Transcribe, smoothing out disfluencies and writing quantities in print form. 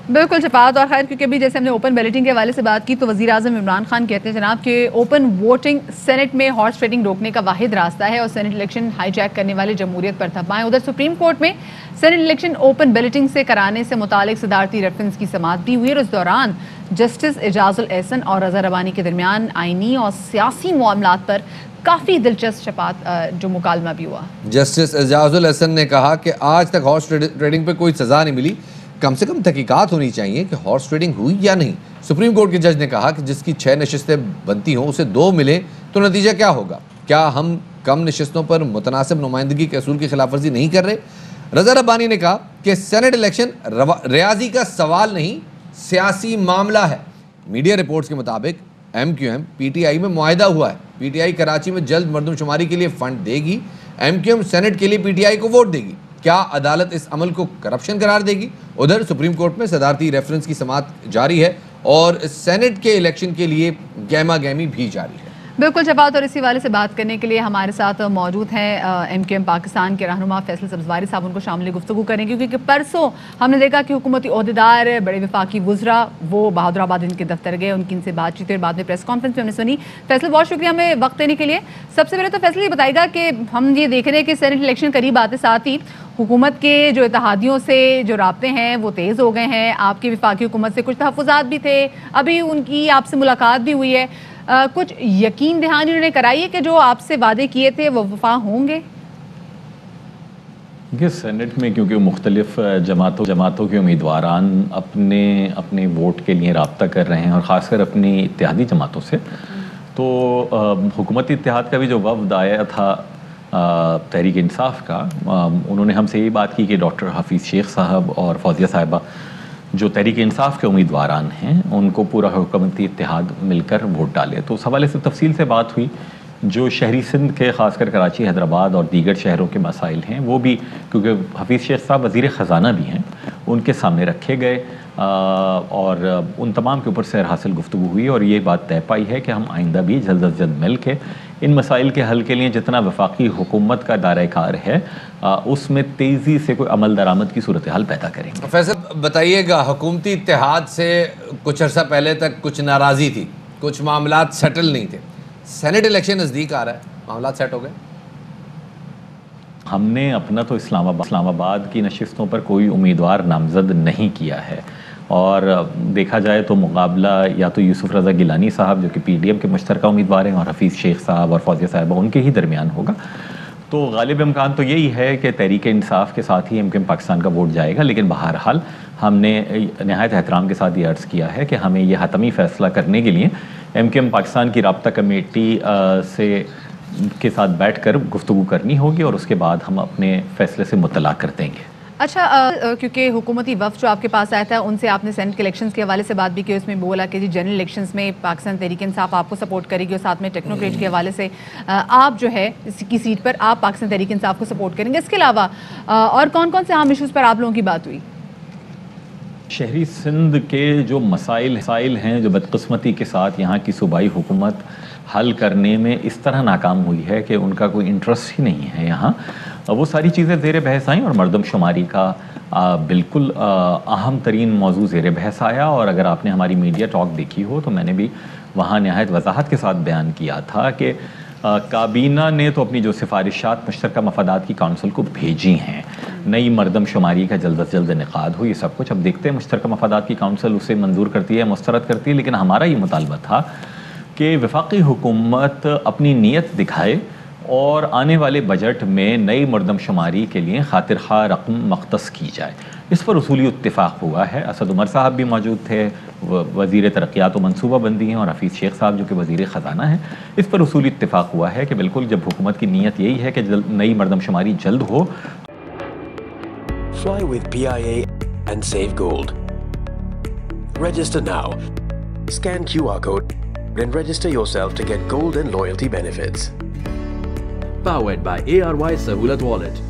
बिल्कुल शफात। और खैर, क्योंकि अभी जैसे हमने ओपन बैलेटिंग के हवाले से बात की, तो वज़ीर आज़म इमरान खान कहते हैं जनाब कि ओपन वोटिंग सेनेट में हॉर्स ट्रेडिंग रोकने का वाहिद रास्ता है और सेनेट इलेक्शन हाईजैक करने वाले जमहूरियत पर थप्पा है। उधर सुप्रीम कोर्ट में सेनेट इलेक्शन ओपन बैलेटिंग से कराने से मुतालिक सदारती रेफरेंस की समाअत भी हुई और इस दौरान जस्टिस एजाजुल एहसन और रज़ा रबानी के दरमियान आइनी और सियासी मामलात पर काफ़ी दिलचस्प शफात जो मुकालमा भी हुआ। जस्टिस एजाजुल एहसन ने कहा कि आज तक हॉर्स ट्रेडिंग पर कोई सजा नहीं मिली, कम से कम तहकीकात होनी चाहिए कि हॉर्स ट्रेडिंग हुई या नहीं। सुप्रीम कोर्ट के जज ने कहा कि जिसकी 6 नशिस्तें बनती हों उसे 2 मिले तो नतीजा क्या होगा? क्या हम कम नशिस्तों पर मुतनासिब नुमाइंदगी के असूल की खिलाफ वर्जी नहीं कर रहे? रज़ा रब्बानी ने कहा कि सेनेट इलेक्शन रियाजी का सवाल नहीं, सियासी मामला है। मीडिया रिपोर्ट्स के मुताबिक MQM PTI में मुआहिदा हुआ है। PTI कराची में जल्द मरदमशुमारी के लिए फंड देगी, MQM सेनेट के लिए PTI को वोट देगी। क्या अदालत इस अमल को करप्शन करार देगी? उधर सुप्रीम कोर्ट में सदारती रेफरेंस की समाअत जारी है और सेनेट के इलेक्शन के लिए गहमा गहमी भी जारी है। बिल्कुल शफात। और इसी वाले से बात करने के लिए हमारे साथ मौजूद हैं MQM पाकिस्तान के रहनुमा फैसल सब्जवारी साहब। उनको शामिल गुफ्तगू करेंगे क्योंकि परसों हमने देखा कि हुकूमती ओहदेदार, बड़े वफाकी वुज़रा वो बहादुराबाद इनके दफ्तर गए, उनकी इनसे बातचीत और बाद में प्रेस कॉन्फ्रेंस में हमने सुनी। फैसल, बहुत शुक्रिया हमें वक्त देने के लिए। सबसे पहले तो फैसल ये बताएगा कि हम ये देख रहे हैं कि सेनेट इलेक्शन करीब आते साथ ही हुकूमत के जो इत्तेहादियों से जो राब्ते हैं वो तेज़ हो गए हैं। आपकी वफाकी हुकूमत से कुछ तहफ़्फ़ुज़ात भी थे, अभी उनकी आपसे मुलाकात भी हुई है। कुछ यकीन दहानी उन्होंने कराई है कि जो आपसे वादे किए थे वो वफा होंगे? देखिए, सेनेट में क्योंकि मुख्तलिफ जमातों के उम्मीदवारान अपने अपने वोट के लिए रब्ता कर रहे हैं और ख़ासकर अपनी इत्तेहादी जमातों से, तो हुकूमती इत्तेहाद का भी जो वफ़द आया था तहरीक इंसाफ का, उन्होंने हमसे ये बात की कि डॉक्टर हफीज़ शेख साहब और फौजिया साहिबा जो तहरीक इंसाफ के उम्मीदवारान हैं उनको पूरा हुकूमती इत्तेहाद मिलकर वोट डाले। तो उस हवाले से तफसील से बात हुई। जो शहरी सिंध के ख़ासकर कराची, हैदराबाद और दीगर शहरों के मसाइल हैं वो भी, क्योंकि हफीज़ शेख साहब वज़ीर ख़ज़ाना भी हैं, उनके सामने रखे गए और उन तमाम के ऊपर सैर हासिल गुफ्तगू हुई और ये बात तय पाई है कि हम आइंदा भी जल्द अज जल्द मिल के इन मसाइल के हल के लिए जितना वफाकी हुकूमत का दायरा कार है उसमें तेज़ी से कोई अमल दरामद की सूरत हाल पैदा करेंगे। फैसल बताइएगा, हुकूमती इत्तेहाद से कुछ अर्सा पहले तक कुछ नाराज़ी थी, कुछ मामलात सेटल नहीं थे, सेनेट इलेक्शन नज़दीक आ रहा है, मामलात सेट हो गए? हमने अपना तो इस्लामाबाद की नशिस्तों पर कोई उम्मीदवार नामज़द नहीं किया है और देखा जाए तो मुकाबला या तो यूसुफ रज़ा गिलानी साहब जो कि PDM के मुश्तरका उम्मीदवार हैं और हफीज़ शेख साहब और फौजिया साहिबा उनके ही दरमियान होगा। तो गालिब इम्कान तो यही है कि तहरीक इंसाफ के साथ ही MQM पाकिस्तान का वोट जाएगा, लेकिन बहरहाल हमने नहायत एहतराम के साथ ये अर्ज़ किया है कि हमें यह हतमी फ़ैसला करने के लिए MQM पाकिस्तान की राब्ता कमेटी के साथ बैठ कर गुफ्तगू करनी होगी और उसके बाद हम अपने फ़ैसले से मुतला कर देंगे। अच्छा, क्योंकि हुकूमती वफ़द जो आपके पास आया था उनसे आपने सेनेट के इलेक्शंस के हवाले से बात भी की, उसमें बोला कि जी जनरल इलेक्शंस में पाकिस्तान तहरीक इंसाफ आपको सपोर्ट करेगी और साथ में टेक्नोक्रेट के हवाले से आप जो है की सीट पर आप पाकिस्तान तहरीक इंसाफ को सपोर्ट करेंगे। इसके अलावा और कौन कौन से अहम इशूज़ पर आप लोगों की बात हुई? शहरी सिंध के जो मसाइल हैं जो बदकिस्मती के साथ यहाँ की सूबाई हुकूमत हल करने में इस तरह नाकाम हुई है कि उनका कोई इंटरेस्ट ही नहीं है यहाँ, वो सारी चीज़ें ज़ेर बहस आई और मरदमशुमारी का बिल्कुल अहम तरीन मौजू ज़ेर बहस आया। और अगर आपने हमारी मीडिया टॉक देखी हो तो मैंने भी वहाँ नहायत वजाहत के साथ बयान किया था कि काबीना ने तो अपनी जो सिफारिशात मुश्तरका मफादात की काउंसिल को भेजी हैं, नई मरदमशुमारी का जल्द अज जल्द इनेकाद हो, ये सब कुछ अब देखते हैं मुश्तरका मफादात की काउंसिल उसे मंजूर करती है, मुस्तरद करती है। लेकिन हमारा ये मुतालबा था कि वफाकी हुकूमत अपनी नीयत दिखाए और आने वाले बजट में नई मरदमशुमारी के लिए खातिर खा रकम मख्तस की जाए। इस पर उसूली इत्तिफाक हुआ है। असद उमर साहब भी मौजूद थे, वज़ीर तरक्यात व मनसूबा बंदी हैं, और हफीज़ शेख साहब जो कि वज़ीर ख़ज़ाना हैं। इस पर उसूली इत्तिफाक हुआ है कि बिल्कुल जब हुकूमत की नीयत यही है कि नई मरदमशुमारी जल्द हो। Fly with PIA and save gold. Register now. Scan QR code and register yourself to get gold and loyalty benefits. Powered by ARY Sahulat Wallet.